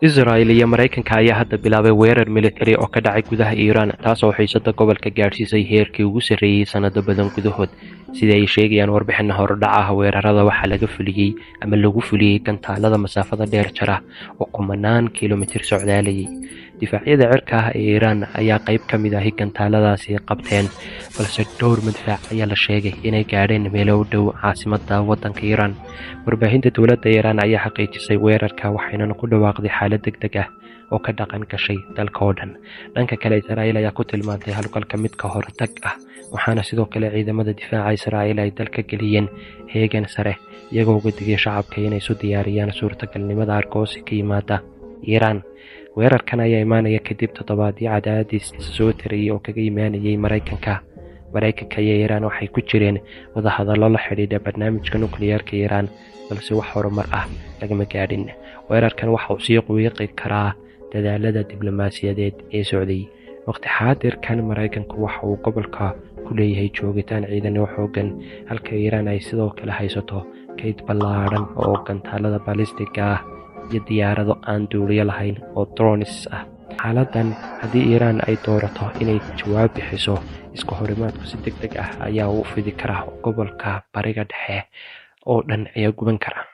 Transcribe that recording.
Israel iyo Mareykanka ayaa hadda bilaabay weerar militari oo ka dhacay gudaha Iiraan, taas oo xiisada gobolka gaadhsiisay heerkii ugu sarreeyay sanado badan gudahood. Sida ay sheegayaan warbixino hordhac ah, weerarada waxaa lagu fuliyey gantaalada masaafada dheer jara oo kumanaan kiiloomitir socdaalayay. Difaacyada cirka ah ee Iiraan ayaa qayb ka mid ahi gantaaladaasi qabteen, balse dhowr madfac ayaa la sheegay inay gaadheen meelo u dhow caasimadda waddanka Iiraan. Warbaahinta dowladda Iiraan ayaa xaqiijisay weerarka, waxayna ku dhawaaqday xaalad degdeg ah oo ka dhaqan gashay dalka oo dhan. Dhanka kale, Israel ayaa ku tilmaantay howlgalka mid ka hortag ah, waxaana sidoo kale ciidamada difaaca Israel ay dalka geliyeen heegan sare, iyagoo uga digay shacabka inay isu diyaariyaan suurtagalnimada argoosi ka yimaada Iiraan. Weerarkan ayaa imaanaya kadib toddobaadyo cadaadis soo tarayay oo kaga imaanayay Mareykanka iyo Iiraan waxay ku jireen wadahadallo la xidhiidha barnaamijka nukliyeerka Iiraan, balse wax horumar ah lagama gaadhin. Weerarkan waxa uu sii qiiqi karaa dadaalada diblomaasiyadeed ee socday. Waqti xaadirkan, Mareykanku waxa uu gobolka ku leeyahay joogitaan ciidan oo xooggan, halka Iiraan ay sidoo kale haysato kayd ballaaran oo gantaalada balistiga ah iyo diyaarado aan duuliye lahayn oo drones ah. Xaaladan, haddii Iiraan ay doorato inay jawaab bixiso, isku horimaadku si degdeg ah ayaa u fidi kara gobolka Bariga Dhexe oo dhan ayaa guban kara.